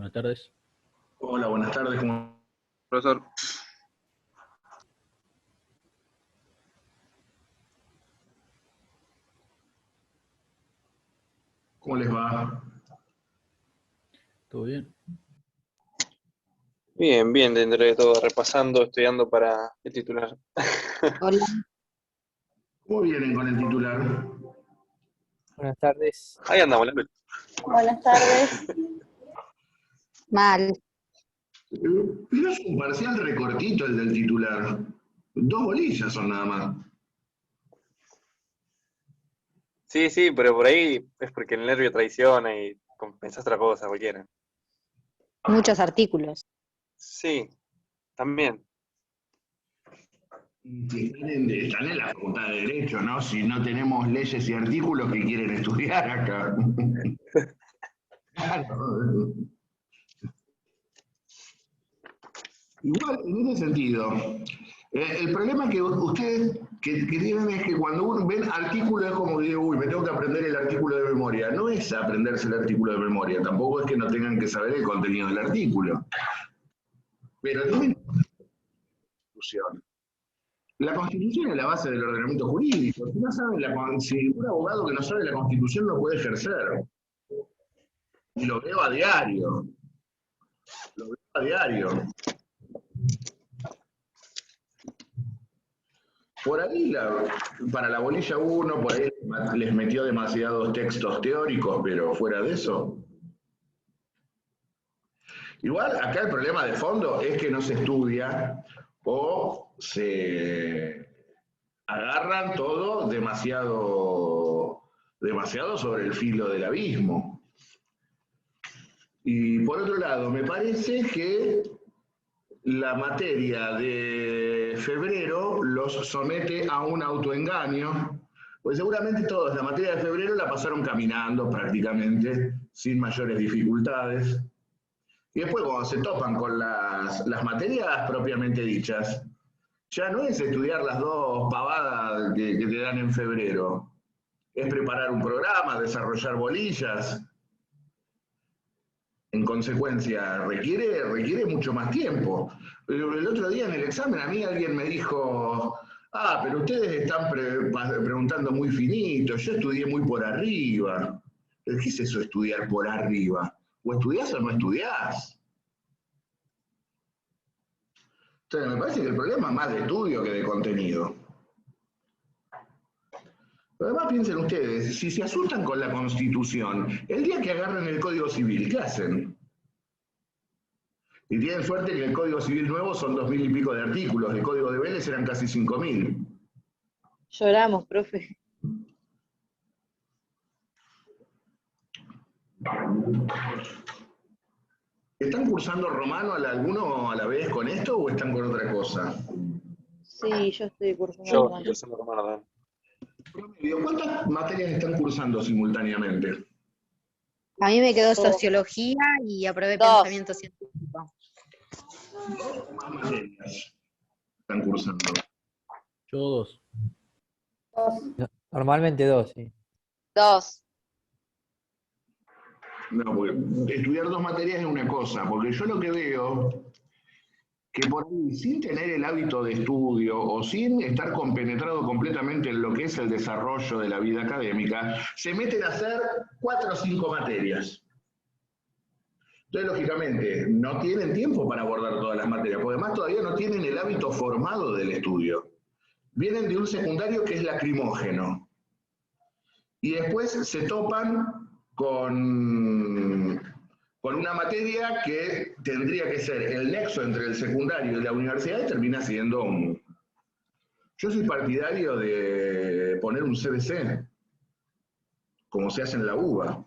Buenas tardes. Hola, buenas tardes. Profesor. ¿Cómo les va? ¿Todo bien? Bien, bien, dentro de todo, repasando, estudiando para el titular. Hola, ¿Cómo vienen con el titular? Buenas tardes. Ahí andamos, la buenas tardes. Mal. Pero es un parcial recortito el del titular. 2 bolillas son nada más. Sí, sí, pero por ahí es porque el nervio traiciona y compensás otra cosa, cualquiera. Muchos artículos. Sí, también. Y si están en la Facultad de Derecho, ¿no? Si no tenemos leyes y artículos que quieren estudiar acá. Claro. Igual, en ese sentido, el problema que ustedes que tienen es que cuando uno ven artículos es como que, uy, me tengo que aprender el artículo de memoria. No es aprenderse el artículo de memoria, tampoco es que no tengan que saber el contenido del artículo. Pero tienen Constitución. La Constitución es la base del ordenamiento jurídico. Si no saben si un abogado que no sabe la Constitución no puede ejercer. Y lo veo a diario. Lo veo a diario. Por ahí, para la bolilla 1, por ahí les metió demasiados textos teóricos, pero fuera de eso. Igual, acá el problema de fondo es que no se estudia o se agarran todo demasiado sobre el filo del abismo. Y por otro lado, me parece que la materia de febrero los somete a un autoengaño, pues seguramente todos la materia de febrero la pasaron caminando prácticamente, sin mayores dificultades. Y después cuando se topan con las materias propiamente dichas, ya no es estudiar las 2 pavadas que te dan en febrero, es preparar un programa, desarrollar bolillas. En consecuencia, requiere mucho más tiempo. El otro día en el examen a mí alguien me dijo, pero ustedes están preguntando muy finito, yo estudié muy por arriba. ¿Qué es eso estudiar por arriba? ¿O estudiás o no estudiás? Entonces me parece que el problema es más de estudio que de contenido. Pero además piensen ustedes, si se asustan con la Constitución, el día que agarren el Código Civil, ¿qué hacen? Y tienen suerte que el Código Civil nuevo son 2000 y pico de artículos, el Código de Vélez eran casi 5000. Lloramos, profe. ¿Están cursando romano alguno a la vez con esto o están con otra cosa? Sí, yo estoy cursando Yo, romano. yo soy romano. ¿Cuántas materias están cursando simultáneamente? A mí me quedó sociología y aprobé 2. pensamiento científico. 2 o más materias están cursando. Yo 2. Normalmente 2, sí. 2. No, porque estudiar 2 materias es una cosa, porque yo lo que veo que por ahí, sin tener el hábito de estudio o sin estar compenetrado completamente en lo que es el desarrollo de la vida académica, se meten a hacer 4 o 5 materias. Entonces, lógicamente, no tienen tiempo para abordar todas las materias, porque además todavía no tienen el hábito formado del estudio. Vienen de un secundario que es lacrimógeno. Y después se topan con una materia que tendría que ser el nexo entre el secundario y la universidad y termina siendo un... Yo soy partidario de poner un CBC, como se hace en la UBA.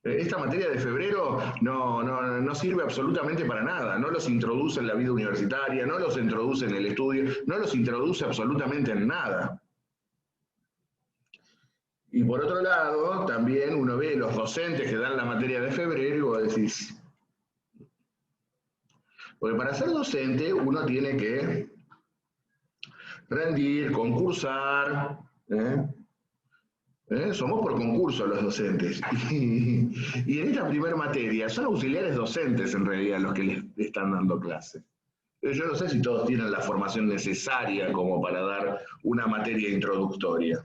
Esta materia de febrero no sirve absolutamente para nada, no los introduce en la vida universitaria, no los introduce en el estudio, no los introduce absolutamente en nada. Y por otro lado, también uno ve los docentes que dan la materia de febrero y vos decís... Porque para ser docente uno tiene que rendir, concursar, Somos por concurso los docentes. Y en esta primera materia son auxiliares docentes en realidad los que les están dando clases. Yo no sé si todos tienen la formación necesaria como para dar una materia introductoria.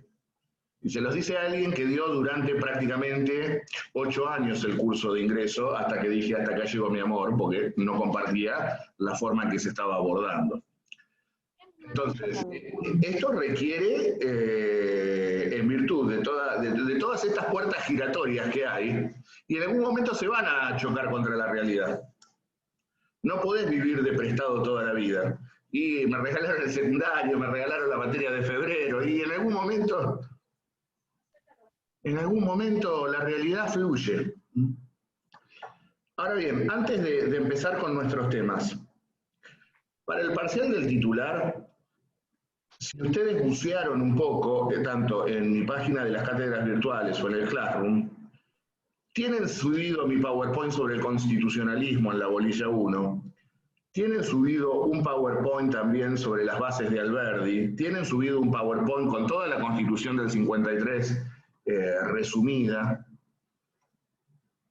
Y se los dice alguien que dio durante prácticamente 8 años el curso de ingreso, hasta que dije, hasta acá llegó mi amor, porque no compartía la forma en que se estaba abordando. Entonces, esto requiere, en virtud de todas estas puertas giratorias que hay, y en algún momento se van a chocar contra la realidad. No podés vivir de prestado toda la vida. Y me regalaron el secundario, me regalaron la materia de febrero, y en algún momento la realidad fluye. Ahora bien, antes de empezar con nuestros temas, para el parcial del titular, si ustedes bucearon un poco, tanto en mi página de las cátedras virtuales o en el Classroom, tienen subido mi PowerPoint sobre el constitucionalismo en la bolilla 1, tienen subido un PowerPoint también sobre las bases de Alberdi, tienen subido un PowerPoint con toda la Constitución del 53 resumida.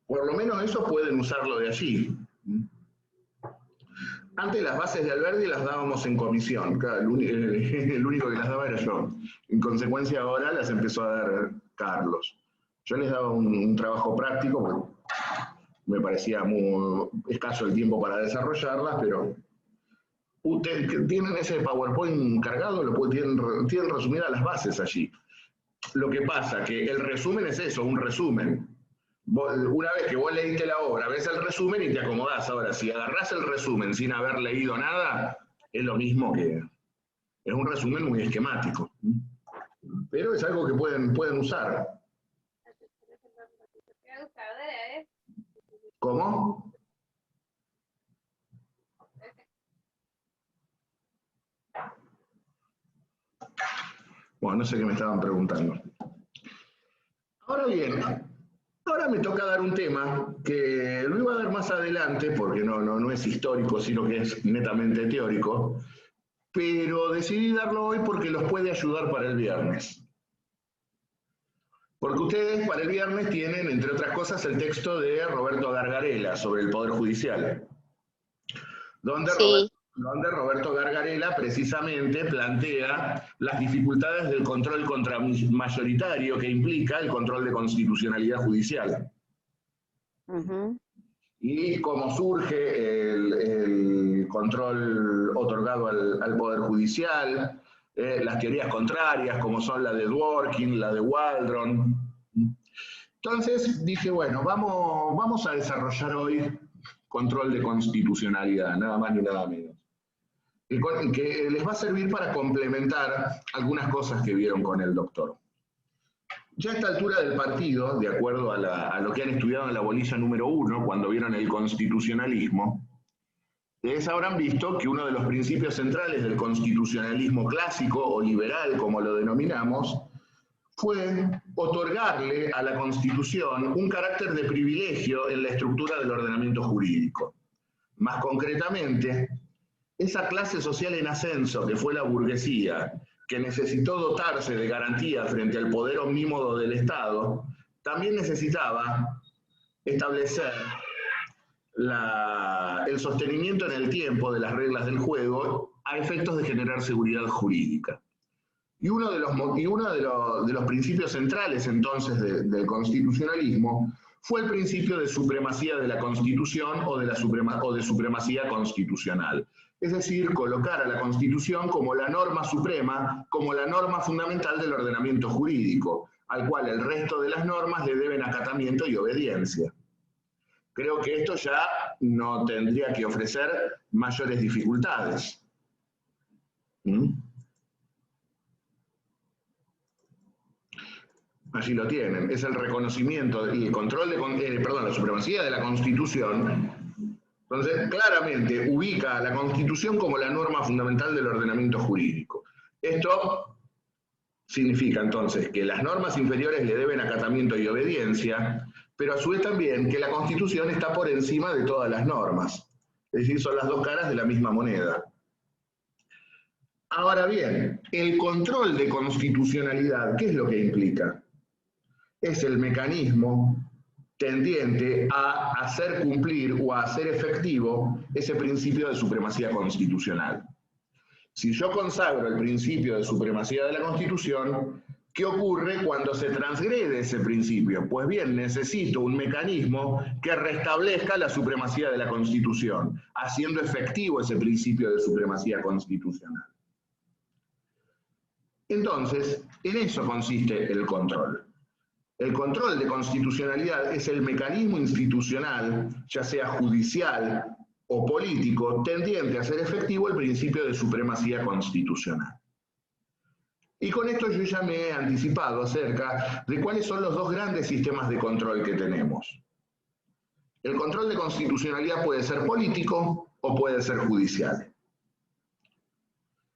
Por lo menos eso pueden usarlo de allí. Antes las bases de Alberdi las dábamos en comisión, claro, el único que las daba era yo. En consecuencia ahora las empezó a dar Carlos. Yo les daba un trabajo práctico, porque me parecía muy escaso el tiempo para desarrollarlas, pero ustedes que tienen ese PowerPoint cargado, tienen resumidas las bases allí. Lo que pasa que el resumen es eso, un resumen. Una vez que vos leíste la obra, ves el resumen y te acomodás. Ahora, si agarrás el resumen sin haber leído nada, es lo mismo que... Es un resumen muy esquemático. Pero es algo que pueden usar. ¿Cómo? Bueno, no sé qué me estaban preguntando. Ahora bien, ahora me toca dar un tema que lo iba a dar más adelante, porque no es histórico, sino que es netamente teórico, pero decidí darlo hoy porque los puede ayudar para el viernes. Porque ustedes para el viernes tienen, entre otras cosas, el texto de Roberto Gargarella sobre el Poder Judicial, donde Roberto Gargarella precisamente plantea las dificultades del control contramayoritario que implica el control de constitucionalidad judicial. Y cómo surge el control otorgado al Poder Judicial, las teorías contrarias, como son la de Dworkin, la de Waldron. Entonces dije, bueno, vamos a desarrollar hoy control de constitucionalidad, nada más ni nada menos. Que les va a servir para complementar algunas cosas que vieron con el doctor. Ya a esta altura del partido, de acuerdo a lo que han estudiado en la bolilla número 1, cuando vieron el constitucionalismo, ustedes habrán visto que uno de los principios centrales del constitucionalismo clásico o liberal, como lo denominamos, fue otorgarle a la Constitución un carácter de privilegio en la estructura del ordenamiento jurídico. Más concretamente, esa clase social en ascenso que fue la burguesía, que necesitó dotarse de garantía frente al poder omnímodo del Estado, también necesitaba establecer el sostenimiento en el tiempo de las reglas del juego a efectos de generar seguridad jurídica. Y uno de los principios centrales entonces del constitucionalismo fue el principio de supremacía de la Constitución o de supremacía constitucional. Es decir, colocar a la Constitución como la norma suprema, como la norma fundamental del ordenamiento jurídico, al cual el resto de las normas le deben acatamiento y obediencia. Creo que esto ya no tendría que ofrecer mayores dificultades. Allí lo tienen, es el reconocimiento y el control la supremacía de la Constitución. Entonces, claramente ubica a la Constitución como la norma fundamental del ordenamiento jurídico. Esto significa entonces que las normas inferiores le deben acatamiento y obediencia, pero a su vez también que la Constitución está por encima de todas las normas. Es decir, son las dos caras de la misma moneda. Ahora bien, el control de constitucionalidad, ¿qué es lo que implica? es el mecanismo tendiente a hacer cumplir o a hacer efectivo ese principio de supremacía constitucional. Si yo consagro el principio de supremacía de la Constitución, ¿qué ocurre cuando se transgrede ese principio? Pues bien, necesito un mecanismo que restablezca la supremacía de la Constitución, haciendo efectivo ese principio de supremacía constitucional. Entonces, en eso consiste el control. El control de constitucionalidad es el mecanismo institucional, ya sea judicial o político, tendiente a hacer efectivo el principio de supremacía constitucional. Y con esto yo ya me he anticipado acerca de cuáles son los dos grandes sistemas de control que tenemos. El control de constitucionalidad puede ser político o puede ser judicial.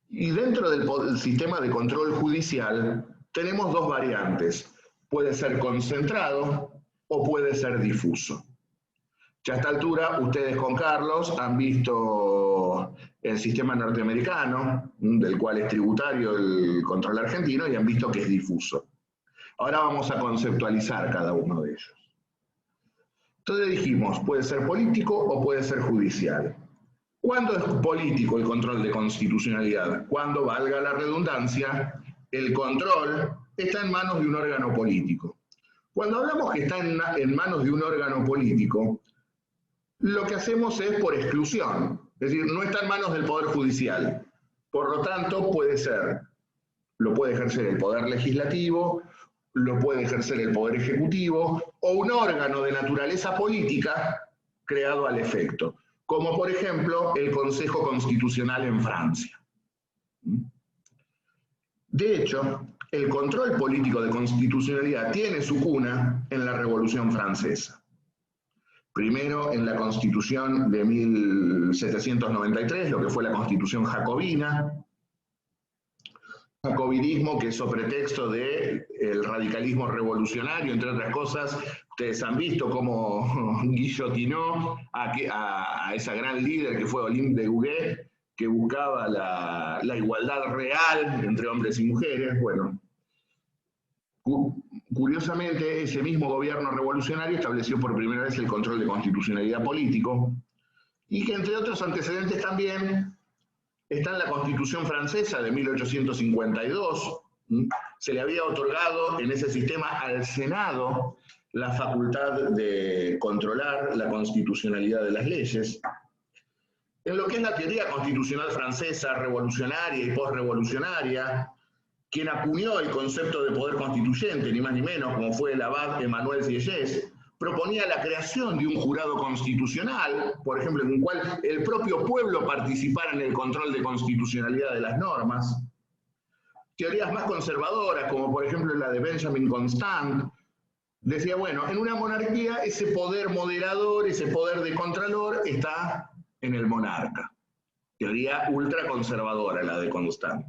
Y dentro del sistema de control judicial tenemos dos variantes. Puede ser concentrado o puede ser difuso. Ya a esta altura, ustedes con Carlos han visto el sistema norteamericano, del cual es tributario el control argentino, y han visto que es difuso. Ahora vamos a conceptualizar cada uno de ellos. Entonces dijimos, puede ser político o puede ser judicial. ¿Cuándo es político el control de constitucionalidad? Cuando, valga la redundancia, el control está en manos de un órgano político. Cuando hablamos que está en manos de un órgano político, lo que hacemos es por exclusión, es decir, no está en manos del Poder Judicial. Por lo tanto, lo puede ejercer el Poder Legislativo, lo puede ejercer el Poder Ejecutivo, o un órgano de naturaleza política creado al efecto, como por ejemplo el Consejo Constitucional en Francia. De hecho, el control político de constitucionalidad tiene su cuna en la Revolución Francesa. Primero en la Constitución de 1793, lo que fue la Constitución jacobina. Jacobinismo que es sobre pretexto del radicalismo revolucionario, entre otras cosas. Ustedes han visto cómo guillotinó a esa gran líder que fue Olympe de Gouges, que buscaba la igualdad real entre hombres y mujeres. Bueno, curiosamente, ese mismo gobierno revolucionario estableció por primera vez el control de constitucionalidad político, y que entre otros antecedentes también está en la Constitución francesa de 1852. Se le había otorgado en ese sistema al Senado la facultad de controlar la constitucionalidad de las leyes. En lo que es la teoría constitucional francesa revolucionaria y posrevolucionaria, quien acuñó el concepto de poder constituyente, ni más ni menos, como fue el abad Emmanuel Sieyès, proponía la creación de un jurado constitucional, por ejemplo, en el cual el propio pueblo participara en el control de constitucionalidad de las normas. Teorías más conservadoras, como por ejemplo la de Benjamin Constant, decía, bueno, en una monarquía ese poder moderador, ese poder de contralor está en el monarca. Teoría ultraconservadora la de Constant.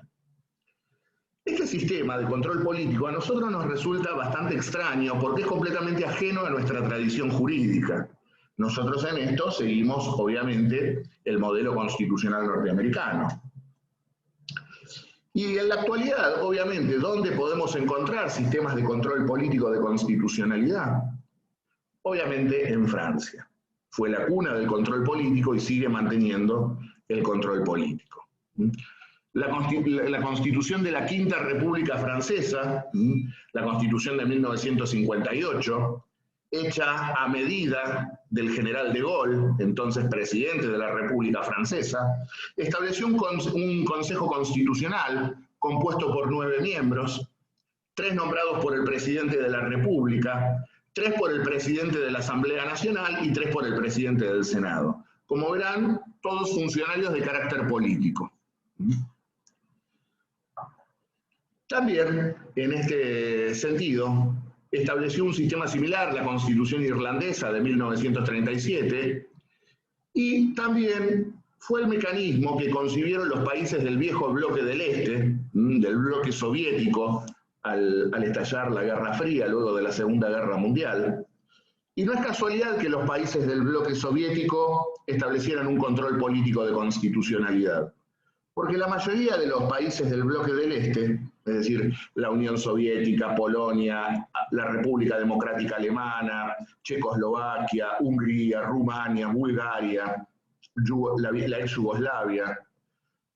Este sistema de control político a nosotros nos resulta bastante extraño porque es completamente ajeno a nuestra tradición jurídica. Nosotros en esto seguimos, obviamente, el modelo constitucional norteamericano. Y en la actualidad, obviamente, ¿dónde podemos encontrar sistemas de control político de constitucionalidad? Obviamente en Francia. Fue la cuna del control político y sigue manteniendo el control político. La Constitución de la Quinta República Francesa, la Constitución de 1958, hecha a medida del general de Gaulle, entonces presidente de la República Francesa, estableció un Consejo Constitucional compuesto por 9 miembros, 3 nombrados por el presidente de la República, 3 por el presidente de la Asamblea Nacional y 3 por el presidente del Senado. Como verán, todos funcionarios de carácter político. También, en este sentido, estableció un sistema similar, la Constitución irlandesa de 1937, y también fue el mecanismo que concibieron los países del viejo bloque del Este, del bloque soviético, al estallar la Guerra Fría, luego de la Segunda Guerra Mundial. Y no es casualidad que los países del bloque soviético establecieran un control político de constitucionalidad, porque la mayoría de los países del bloque del Este es decir, la Unión Soviética, Polonia, la República Democrática Alemana, Checoslovaquia, Hungría, Rumania, Bulgaria, la ex Yugoslavia,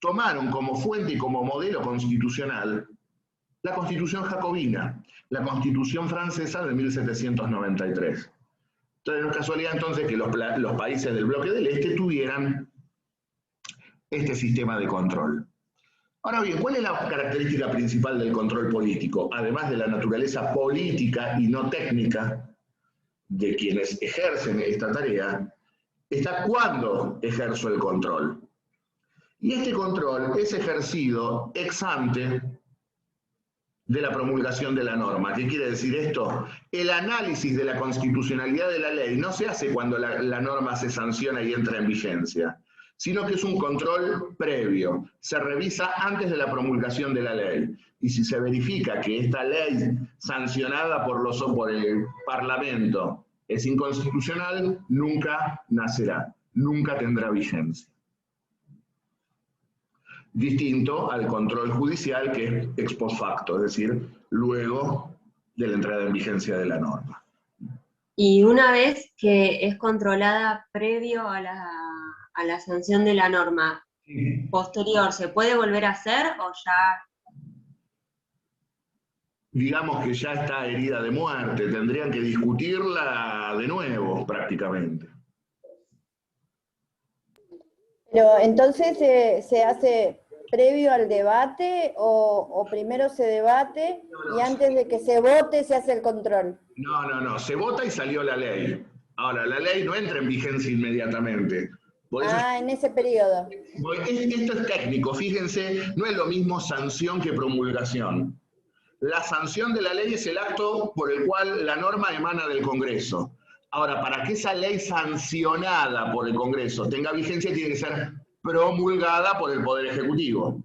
tomaron como fuente y como modelo constitucional la Constitución jacobina, la Constitución francesa de 1793. Entonces no es casualidad entonces que los países del bloque del Este tuvieran este sistema de control. Ahora bien, ¿cuál es la característica principal del control político? Además de la naturaleza política y no técnica de quienes ejercen esta tarea, está cuándo ejerzo el control. Y este control es ejercido ex ante de la promulgación de la norma. ¿Qué quiere decir esto? El análisis de la constitucionalidad de la ley no se hace cuando la norma se sanciona y entra en vigencia, sino que es un control previo. Se revisa antes de la promulgación de la ley. Y si se verifica que esta ley sancionada por el Parlamento es inconstitucional, nunca nacerá, nunca tendrá vigencia. Distinto al control judicial, que es ex post facto, es decir, luego de la entrada en vigencia de la norma. Y una vez que es controlada previo a la sanción de la norma, Sí. posterior, ¿se puede volver a hacer o ya? Digamos que ya está herida de muerte, tendrían que discutirla de nuevo prácticamente. Pero entonces se hace previo al debate o primero se debate y antes de que se vote se hace el control. No, se vota y salió la ley. Ahora, la ley no entra en vigencia inmediatamente. Por eso En ese periodo. esto es técnico, fíjense, no es lo mismo sanción que promulgación. La sanción de la ley es el acto por el cual la norma emana del Congreso. Ahora, para que esa ley sancionada por el Congreso tenga vigencia, tiene que ser promulgada por el Poder Ejecutivo.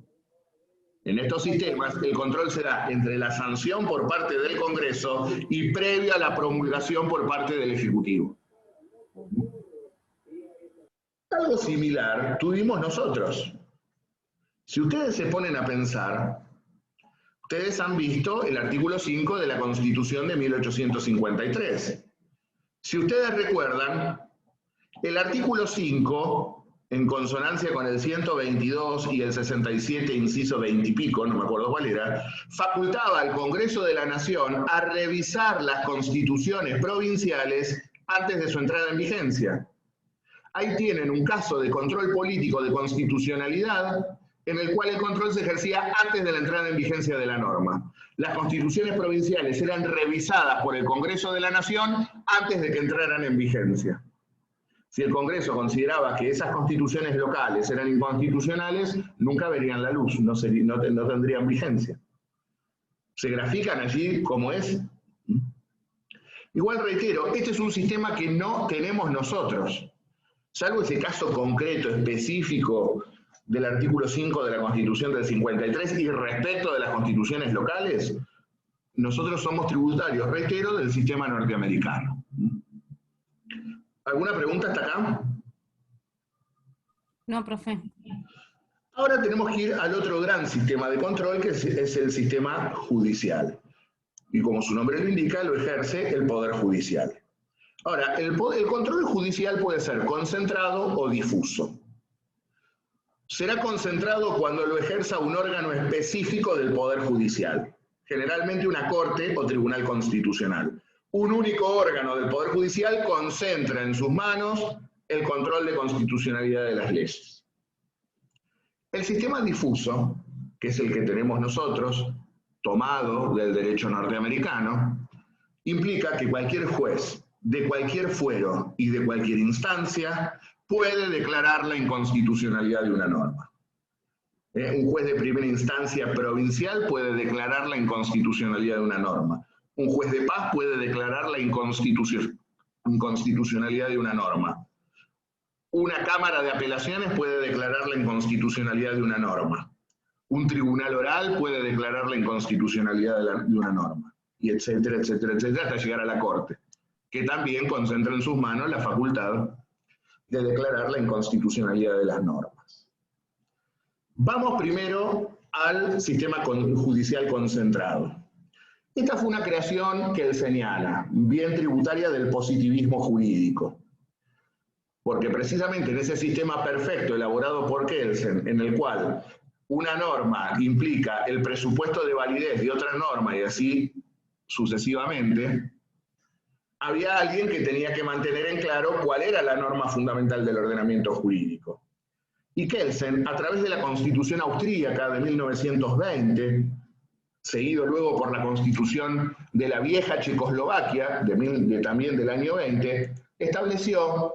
En estos sistemas, el control se da entre la sanción por parte del Congreso y previo a la promulgación por parte del Ejecutivo. Algo similar tuvimos nosotros. Si ustedes se ponen a pensar, ustedes han visto el artículo 5 de la Constitución de 1853. Si ustedes recuerdan, el artículo 5, en consonancia con el 122 y el 67, inciso 20 y pico, no me acuerdo cuál era, facultaba al Congreso de la Nación a revisar las constituciones provinciales antes de su entrada en vigencia. Ahí tienen un caso de control político de constitucionalidad en el cual el control se ejercía antes de la entrada en vigencia de la norma. Las constituciones provinciales eran revisadas por el Congreso de la Nación antes de que entraran en vigencia. Si el Congreso consideraba que esas constituciones locales eran inconstitucionales, nunca verían la luz, no tendrían vigencia. Se grafican allí como es. Igual reitero, este es un sistema que no tenemos nosotros. Salvo ese caso concreto, específico, del artículo 5 de la Constitución del 53 y respecto de las constituciones locales, nosotros somos tributarios, reitero, del sistema norteamericano. ¿Alguna pregunta hasta acá? No, profe. Ahora tenemos que ir al otro gran sistema de control, que es el sistema judicial. Y como su nombre lo indica, lo ejerce el Poder Judicial. Ahora, el control judicial puede ser concentrado o difuso. Será concentrado cuando lo ejerza un órgano específico del Poder Judicial, generalmente una Corte o Tribunal Constitucional. Un único órgano del Poder Judicial concentra en sus manos el control de constitucionalidad de las leyes. El sistema difuso, que es el que tenemos nosotros, tomado del derecho norteamericano, implica que cualquier juez, de cualquier fuero y de cualquier instancia, puede declarar la inconstitucionalidad de una norma. Un juez de primera instancia provincial puede declarar la inconstitucionalidad de una norma. Un juez de paz puede declarar la inconstitucionalidad de una norma. Una Cámara de Apelaciones puede declarar la inconstitucionalidad de una norma. Un tribunal oral puede declarar la inconstitucionalidad de una norma. Y etcétera, etcétera, etcétera, hasta llegar a la Corte, que también concentra en sus manos la facultad de declarar la inconstitucionalidad de las normas. Vamos primero al sistema judicial concentrado. Esta fue una creación que él señala, bien tributaria del positivismo jurídico. Porque precisamente en ese sistema perfecto elaborado por Kelsen, en el cual una norma implica el presupuesto de validez de otra norma y así sucesivamente, había alguien que tenía que mantener en claro cuál era la norma fundamental del ordenamiento jurídico. Y Kelsen, a través de la Constitución austríaca de 1920, seguido luego por la Constitución de la vieja Checoslovaquia, también del año 20, estableció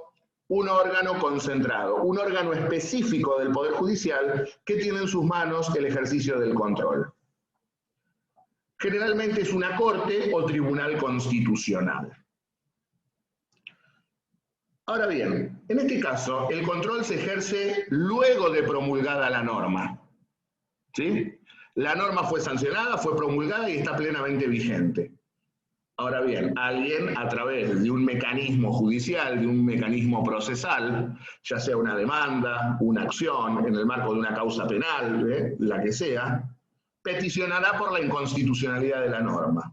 un órgano concentrado, un órgano específico del Poder Judicial que tiene en sus manos el ejercicio del control. Generalmente es una corte o tribunal constitucional. Ahora bien, en este caso, el control se ejerce luego de promulgada la norma. ¿Sí? La norma fue sancionada, fue promulgada y está plenamente vigente. Ahora bien, alguien a través de un mecanismo judicial, de un mecanismo procesal, ya sea una demanda, una acción, en el marco de una causa penal, la que sea, peticionará por la inconstitucionalidad de la norma.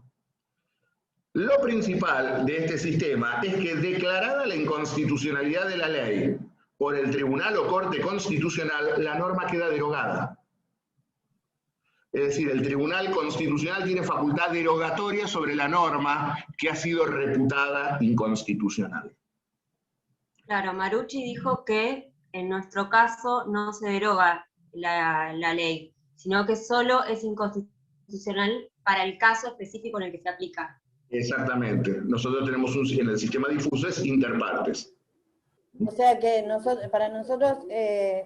Lo principal de este sistema es que, declarada la inconstitucionalidad de la ley por el Tribunal o Corte Constitucional, la norma queda derogada. Es decir, el Tribunal Constitucional tiene facultad derogatoria sobre la norma que ha sido reputada inconstitucional. Claro, Marucci dijo que en nuestro caso no se deroga la ley, sino que solo es inconstitucional para el caso específico en el que se aplica. Exactamente. Nosotros tenemos en el sistema difuso es interpartes. O sea que para nosotros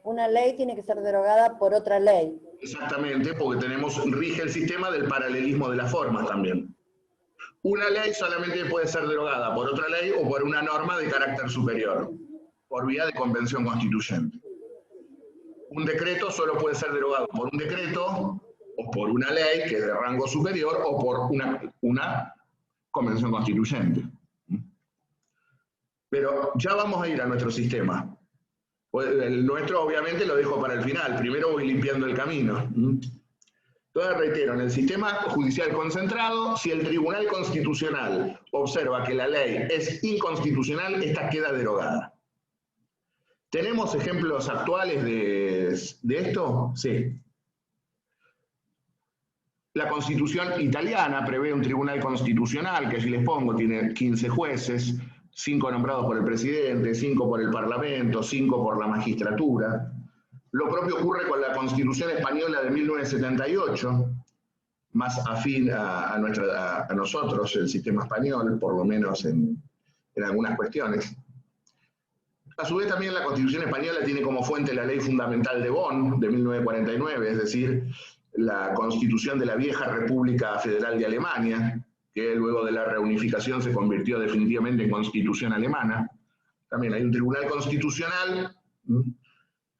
una ley tiene que ser derogada por otra ley. Exactamente, porque rige el sistema del paralelismo de las formas también. Una ley solamente puede ser derogada por otra ley o por una norma de carácter superior, por vía de convención constituyente. Un decreto solo puede ser derogado por un decreto, o por una ley que es de rango superior, o por una convención constituyente. Pero ya vamos a ir a nuestro sistema. El nuestro obviamente lo dejo para el final, primero voy limpiando el camino. Entonces reitero, en el sistema judicial concentrado, si el Tribunal Constitucional observa que la ley es inconstitucional, esta queda derogada. ¿Tenemos ejemplos actuales de esto? Sí. La Constitución italiana prevé un Tribunal Constitucional, que allí les pongo, tiene 15 jueces, 5 nombrados por el presidente, 5 por el Parlamento, 5 por la magistratura. Lo propio ocurre con la Constitución española de 1978, más afín a nosotros, el sistema español, por lo menos en algunas cuestiones. A su vez también la Constitución española tiene como fuente la Ley Fundamental de Bonn, de 1949, es decir, la Constitución de la vieja República Federal de Alemania, que luego de la reunificación se convirtió definitivamente en Constitución alemana. También hay un Tribunal Constitucional,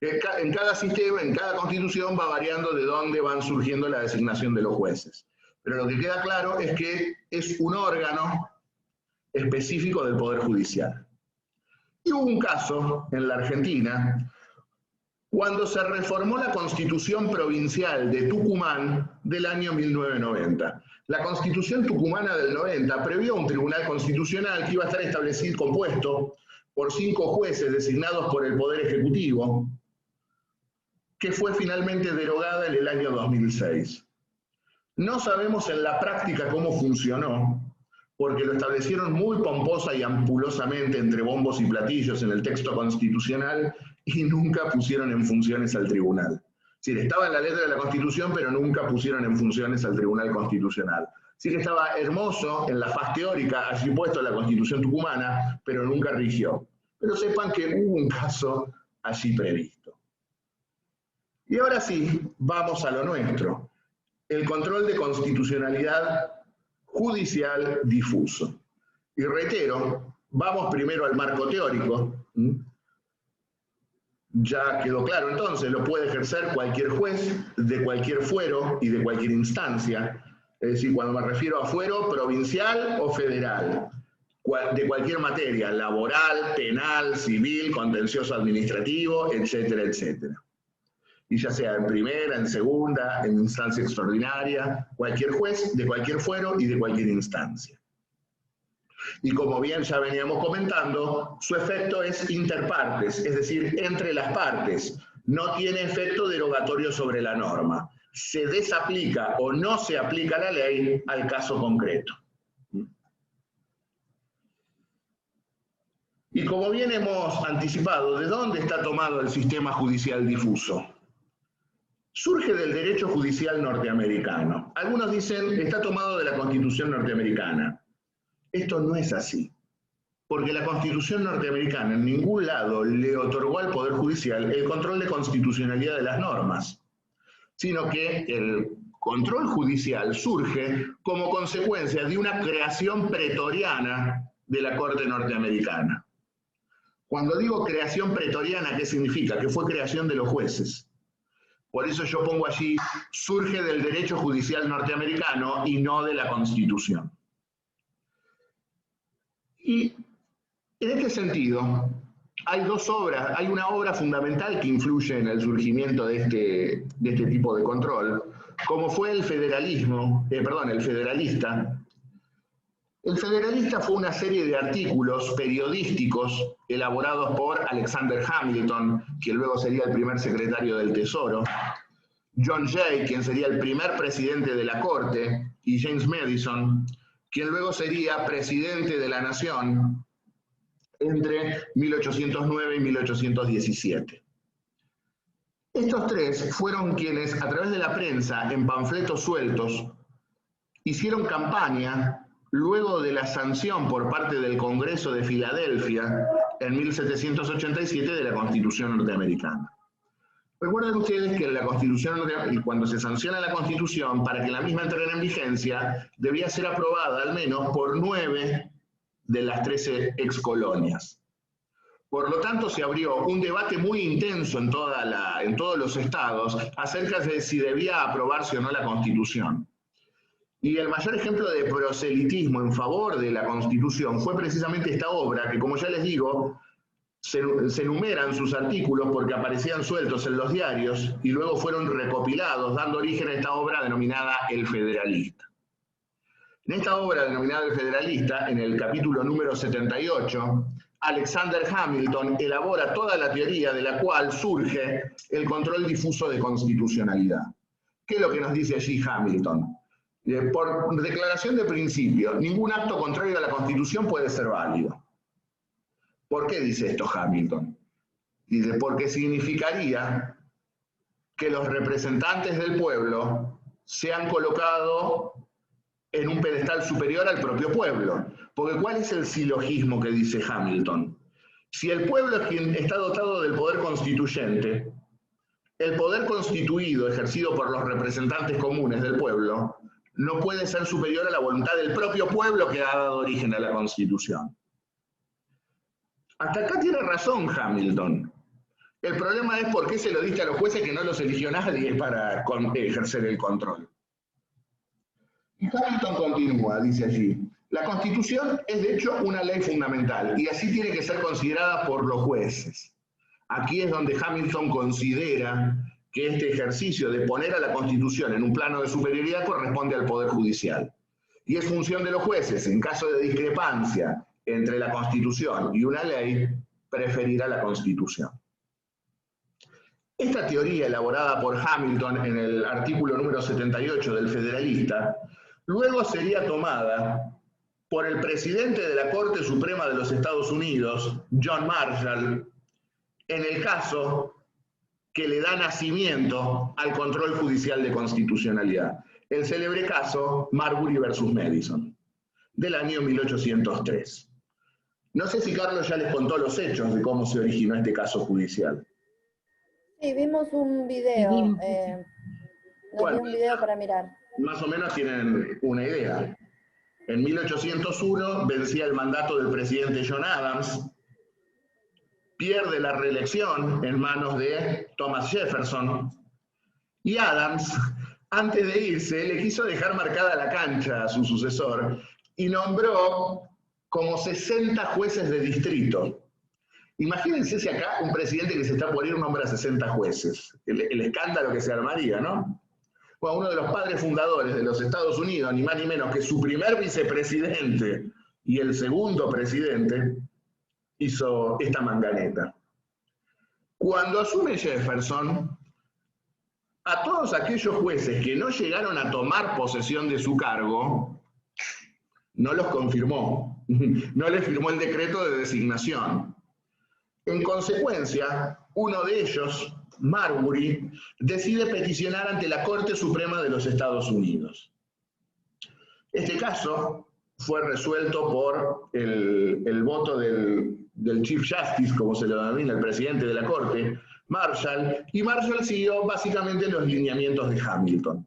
que en cada sistema, en cada constitución va variando de dónde van surgiendo la designación de los jueces. Pero lo que queda claro es que es un órgano específico del Poder Judicial. Y hubo un caso en la Argentina, cuando se reformó la Constitución Provincial de Tucumán del año 1990. La Constitución tucumana del 90 previó un Tribunal Constitucional que iba a estar establecido, compuesto por 5 jueces designados por el Poder Ejecutivo, que fue finalmente derogada en el año 2006. No sabemos en la práctica cómo funcionó, porque lo establecieron muy pomposa y ampulosamente entre bombos y platillos en el texto constitucional y nunca pusieron en funciones al tribunal. Es decir, estaba en la letra de la Constitución, pero nunca pusieron en funciones al Tribunal Constitucional. Sí que estaba hermoso en la faz teórica, allí puesto la Constitución tucumana, pero nunca rigió. Pero sepan que hubo un caso allí previsto. Y ahora sí, vamos a lo nuestro. El control de constitucionalidad judicial difuso. Y reitero, vamos primero al marco teórico. Ya quedó claro entonces, lo puede ejercer cualquier juez de cualquier fuero y de cualquier instancia. Es decir, cuando me refiero a fuero, provincial o federal, de cualquier materia, laboral, penal, civil, contencioso administrativo, etcétera, etcétera. y ya sea en primera, en segunda, en instancia extraordinaria, cualquier juez de cualquier fuero y de cualquier instancia. Y como bien ya veníamos comentando, su efecto es interpartes, es decir, entre las partes. No tiene efecto derogatorio sobre la norma. Se desaplica o no se aplica la ley al caso concreto. Y como bien hemos anticipado, ¿de dónde está tomado el sistema judicial difuso? Surge del derecho judicial norteamericano. Algunos dicen que está tomado de la Constitución norteamericana. Esto no es así, porque la Constitución norteamericana en ningún lado le otorgó al Poder Judicial el control de constitucionalidad de las normas, sino que el control judicial surge como consecuencia de una creación pretoriana de la Corte norteamericana. Cuando digo creación pretoriana, ¿qué significa? Que fue creación de los jueces. Por eso yo pongo allí, surge del derecho judicial norteamericano y no de la Constitución. Y en este sentido, hay dos obras, hay una obra fundamental que influye en el surgimiento de este tipo de control, como fue el Federalista. El Federalista fue una serie de artículos periodísticos elaborados por Alexander Hamilton, quien luego sería el primer secretario del Tesoro, John Jay, quien sería el primer presidente de la Corte, y James Madison, quien luego sería presidente de la Nación entre 1809 y 1817. Estos tres fueron quienes, a través de la prensa, en panfletos sueltos, hicieron campaña luego de la sanción por parte del Congreso de Filadelfia en 1787 de la Constitución norteamericana. Recuerden ustedes que la Constitución, cuando se sanciona la Constitución, para que la misma entrara en vigencia, debía ser aprobada al menos por 9 de las 13 excolonias. Por lo tanto, se abrió un debate muy intenso en todos los estados acerca de si debía aprobarse o no la Constitución. Y el mayor ejemplo de proselitismo en favor de la Constitución fue precisamente esta obra, que como ya les digo, se enumeran sus artículos porque aparecían sueltos en los diarios y luego fueron recopilados, dando origen a esta obra denominada El Federalista. En esta obra denominada El Federalista, en el capítulo número 78, Alexander Hamilton elabora toda la teoría de la cual surge el control difuso de constitucionalidad. ¿Qué es lo que nos dice allí Hamilton? Por declaración de principio, ningún acto contrario a la Constitución puede ser válido. ¿Por qué dice esto Hamilton? Dice, porque significaría que los representantes del pueblo se han colocado en un pedestal superior al propio pueblo. Porque ¿cuál es el silogismo que dice Hamilton? Si el pueblo es quien está dotado del poder constituyente, el poder constituido ejercido por los representantes comunes del pueblo no puede ser superior a la voluntad del propio pueblo que ha dado origen a la Constitución. Hasta acá tiene razón Hamilton. El problema es por qué se lo diste a los jueces que no los eligió nadie para ejercer el control. Y Hamilton continúa, dice allí, la Constitución es de hecho una ley fundamental y así tiene que ser considerada por los jueces. Aquí es donde Hamilton considera que este ejercicio de poner a la Constitución en un plano de superioridad corresponde al Poder Judicial. Y es función de los jueces, en caso de discrepancia entre la Constitución y una ley, preferirá la Constitución. Esta teoría elaborada por Hamilton en el artículo número 78 del Federalista, luego sería tomada por el presidente de la Corte Suprema de los Estados Unidos, John Marshall, en el caso que le da nacimiento al control judicial de constitucionalidad. El célebre caso Marbury versus Madison, del año 1803. No sé si Carlos ya les contó los hechos de cómo se originó este caso judicial. Sí, vimos un video. Nos dio un video para mirar. Más o menos tienen una idea. En 1801 vencía el mandato del presidente John Adams, pierde la reelección en manos de Thomas Jefferson, y Adams, antes de irse, le quiso dejar marcada la cancha a su sucesor y nombró como 60 jueces de distrito. Imagínense si acá un presidente que se está por ir nombra a 60 jueces. El escándalo que se armaría, ¿no? Bueno, uno de los padres fundadores de los Estados Unidos, ni más ni menos que su primer vicepresidente y el segundo presidente, hizo esta manganeta. Cuando asume Jefferson, a todos aquellos jueces que no llegaron a tomar posesión de su cargo, no los confirmó, no les firmó el decreto de designación. En consecuencia, uno de ellos, Marbury, decide peticionar ante la Corte Suprema de los Estados Unidos. Este caso fue resuelto por el voto del Chief Justice, como se lo denomina el presidente de la Corte, Marshall, y Marshall siguió básicamente los lineamientos de Hamilton.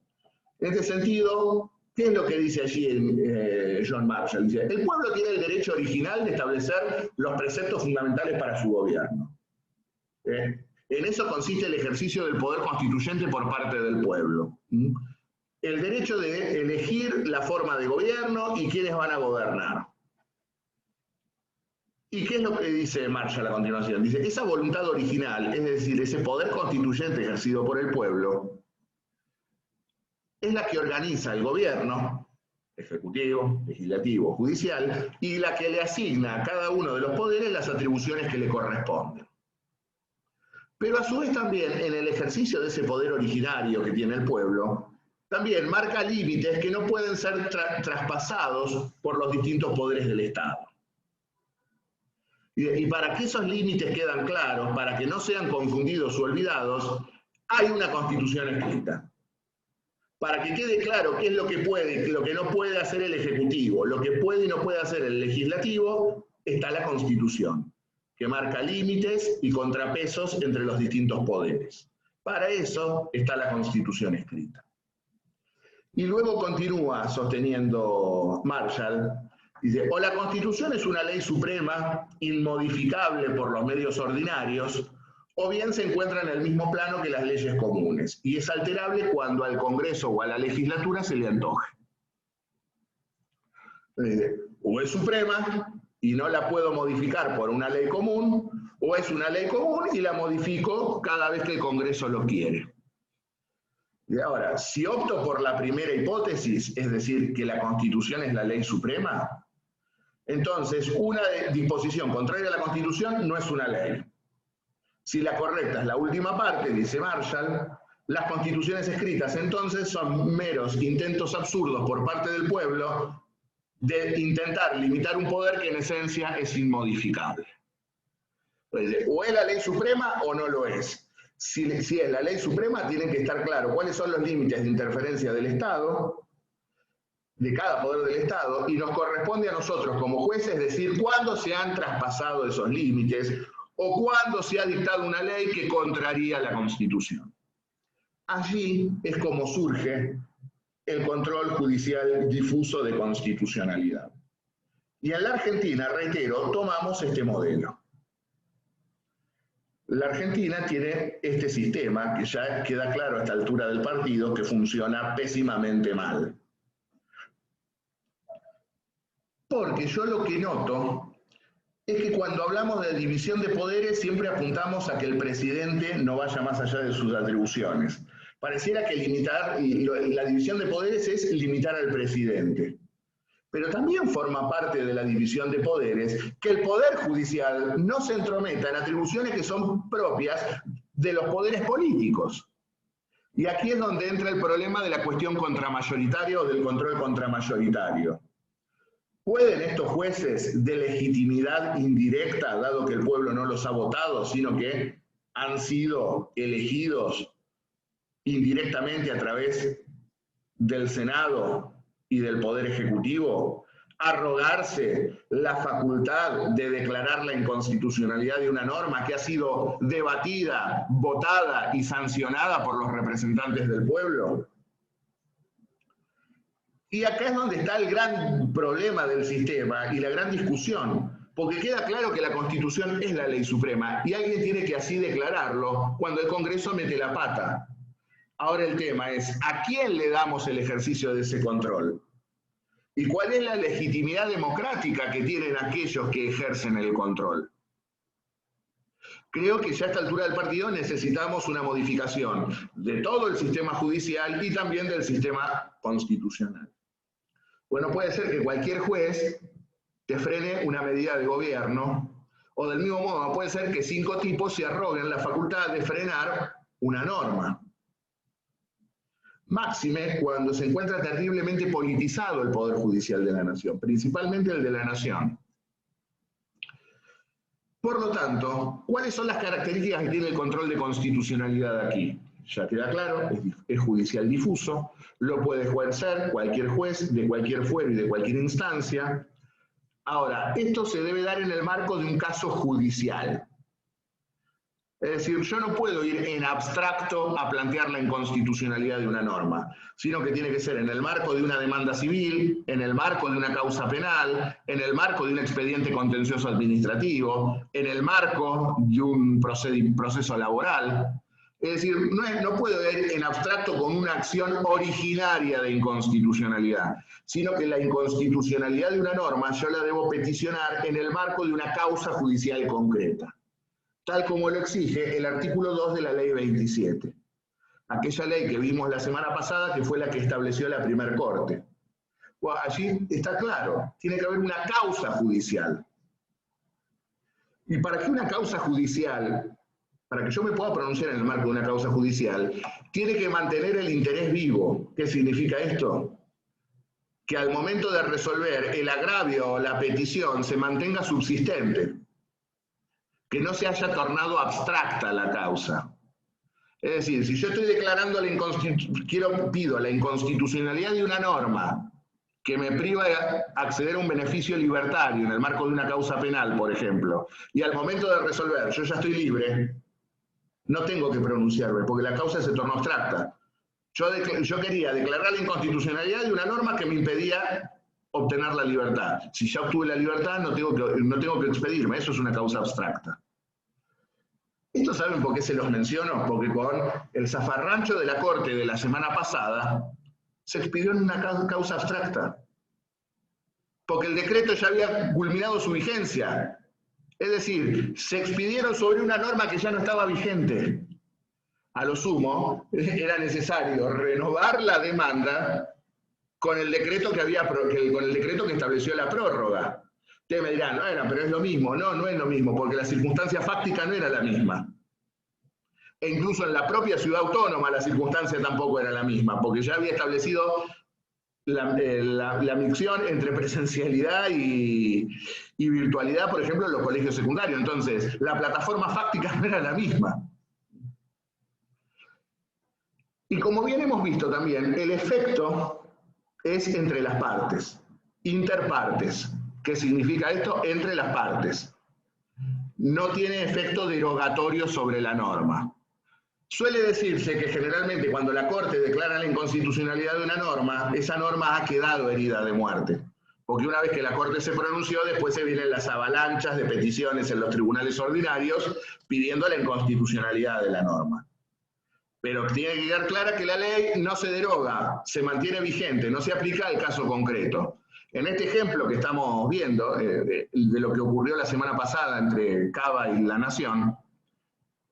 En este sentido, ¿qué es lo que dice allí John Marshall? Dice, el pueblo tiene el derecho original de establecer los preceptos fundamentales para su gobierno. En eso consiste el ejercicio del poder constituyente por parte del pueblo. El derecho de elegir la forma de gobierno y quiénes van a gobernar. ¿Y qué es lo que dice Marshall a continuación? Dice, esa voluntad original, es decir, ese poder constituyente ejercido por el pueblo, es la que organiza el gobierno, ejecutivo, legislativo, judicial, y la que le asigna a cada uno de los poderes las atribuciones que le corresponden. Pero a su vez también, en el ejercicio de ese poder originario que tiene el pueblo, también marca límites que no pueden ser traspasados por los distintos poderes del Estado. Y para que esos límites quedan claros, para que no sean confundidos o olvidados, hay una Constitución escrita. Para que quede claro qué es lo que puede y lo que no puede hacer el Ejecutivo, lo que puede y no puede hacer el Legislativo, está la Constitución, que marca límites y contrapesos entre los distintos poderes. Para eso está la Constitución escrita. Y luego continúa sosteniendo Marshall, dice, o la Constitución es una ley suprema, inmodificable por los medios ordinarios, o bien se encuentra en el mismo plano que las leyes comunes, y es alterable cuando al Congreso o a la legislatura se le antoje. O es suprema y no la puedo modificar por una ley común, o es una ley común y la modifico cada vez que el Congreso lo quiere. Y ahora, si opto por la primera hipótesis, es decir, que la Constitución es la ley suprema, entonces una disposición contraria a la Constitución no es una ley. Si la correcta es la última parte, dice Marshall, las constituciones escritas entonces son meros intentos absurdos por parte del pueblo de intentar limitar un poder que en esencia es inmodificable. Entonces, o es la ley suprema o no lo es. Si es la ley suprema, tienen que estar claros cuáles son los límites de interferencia del Estado, de cada poder del Estado, y nos corresponde a nosotros como jueces decir cuándo se han traspasado esos límites o cuándo se ha dictado una ley que contraría la Constitución. Allí es como surge el control judicial difuso de constitucionalidad. Y en la Argentina, reitero, tomamos este modelo. La Argentina tiene este sistema, que ya queda claro a esta altura del partido, que funciona pésimamente mal. Porque yo lo que noto es que cuando hablamos de división de poderes siempre apuntamos a que el presidente no vaya más allá de sus atribuciones. Pareciera que limitar, y la división de poderes es limitar al presidente. Pero también forma parte de la división de poderes que el Poder Judicial no se entrometa en atribuciones que son propias de los poderes políticos. Y aquí es donde entra el problema de la cuestión contramayoritaria o del control contramayoritario. ¿Pueden estos jueces de legitimidad indirecta, dado que el pueblo no los ha votado, sino que han sido elegidos indirectamente a través del Senado y del Poder Ejecutivo, arrogarse la facultad de declarar la inconstitucionalidad de una norma que ha sido debatida, votada y sancionada por los representantes del pueblo? Y acá es donde está el gran problema del sistema y la gran discusión, porque queda claro que la Constitución es la ley suprema y alguien tiene que así declararlo cuando el Congreso mete la pata. Ahora el tema es, ¿a quién le damos el ejercicio de ese control? ¿Y cuál es la legitimidad democrática que tienen aquellos que ejercen el control? Creo que ya a esta altura del partido necesitamos una modificación de todo el sistema judicial y también del sistema constitucional. Bueno, puede ser que cualquier juez te frene una medida de gobierno, o del mismo modo puede ser que 5 tipos se arroguen la facultad de frenar una norma. Máxime cuando se encuentra terriblemente politizado el Poder Judicial de la Nación, principalmente el de la Nación. Por lo tanto, ¿cuáles son las características que tiene el control de constitucionalidad aquí? Ya queda claro, es judicial difuso, lo puede ejercer cualquier juez de cualquier fuero y de cualquier instancia. Ahora, esto se debe dar en el marco de un caso judicial. Es decir, yo no puedo ir en abstracto a plantear la inconstitucionalidad de una norma, sino que tiene que ser en el marco de una demanda civil, en el marco de una causa penal, en el marco de un expediente contencioso administrativo, en el marco de un proceso laboral. Es decir, no puedo ir en abstracto con una acción originaria de inconstitucionalidad, sino que la inconstitucionalidad de una norma yo la debo peticionar en el marco de una causa judicial concreta, tal como lo exige el artículo 2 de la Ley 27. Aquella ley que vimos la semana pasada, que fue la que estableció la primer Corte. Bueno, allí está claro, tiene que haber una causa judicial. Y para que una causa judicial, para que yo me pueda pronunciar en el marco de una causa judicial, tiene que mantener el interés vivo. ¿Qué significa esto? Que al momento de resolver el agravio o la petición se mantenga subsistente, que no se haya tornado abstracta la causa. Es decir, si yo estoy declarando pido la inconstitucionalidad de una norma que me priva de acceder a un beneficio libertario en el marco de una causa penal, por ejemplo, y al momento de resolver yo ya estoy libre, no tengo que pronunciarme, porque la causa se tornó abstracta. Yo quería declarar la inconstitucionalidad de una norma que me impedía obtener la libertad. Si ya obtuve la libertad, no tengo que expedirme, eso es una causa abstracta. ¿Esto saben por qué se los menciono? Porque con el zafarrancho de la Corte de la semana pasada, se expidió en una causa abstracta. Porque el decreto ya había culminado su vigencia. Es decir, se expidieron sobre una norma que ya no estaba vigente. A lo sumo, era necesario renovar la demanda con el decreto que estableció la prórroga. Ustedes me dirán, pero es lo mismo. No, no es lo mismo, porque la circunstancia fáctica no era la misma. E incluso en la propia ciudad autónoma la circunstancia tampoco era la misma, porque ya había establecido la mixción entre presencialidad y virtualidad, por ejemplo, en los colegios secundarios. Entonces, la plataforma fáctica no era la misma. Y como bien hemos visto también, el efecto es entre las partes, interpartes. ¿Qué significa esto? Entre las partes. No tiene efecto derogatorio sobre la norma. Suele decirse que generalmente cuando la Corte declara la inconstitucionalidad de una norma, esa norma ha quedado herida de muerte. Porque una vez que la Corte se pronunció, después se vienen las avalanchas de peticiones en los tribunales ordinarios pidiendo la inconstitucionalidad de la norma. Pero tiene que quedar clara que la ley no se deroga, se mantiene vigente, no se aplica al caso concreto. En este ejemplo que estamos viendo, de lo que ocurrió la semana pasada entre Cava y La Nación,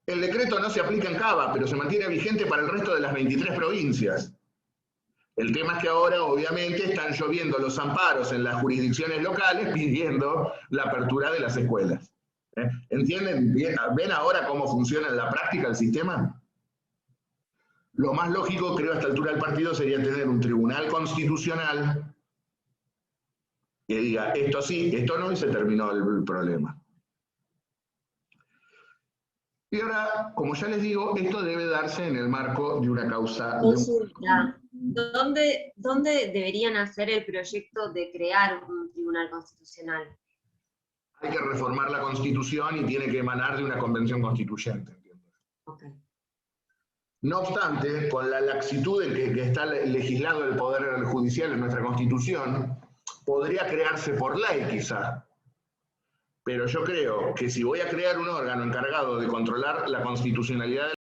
el decreto no se aplica en Cava, pero se mantiene vigente para el resto de las 23 provincias. El tema es que ahora, obviamente, están lloviendo los amparos en las jurisdicciones locales pidiendo la apertura de las escuelas. ¿Entienden? ¿Ven ahora cómo funciona en la práctica el sistema? Lo más lógico, creo, a esta altura del partido sería tener un tribunal constitucional que diga esto sí, esto no, y se terminó el problema. Y ahora, como ya les digo, esto debe darse en el marco de una causa... Consulta. ¿Dónde deberían hacer el proyecto de crear un tribunal constitucional? Hay que reformar la Constitución y tiene que emanar de una convención constituyente, ¿entiendes? Okay. No obstante, con la laxitud en que está legislado el Poder Judicial en nuestra Constitución, podría crearse por ley quizá. Pero yo creo que si voy a crear un órgano encargado de controlar la constitucionalidad de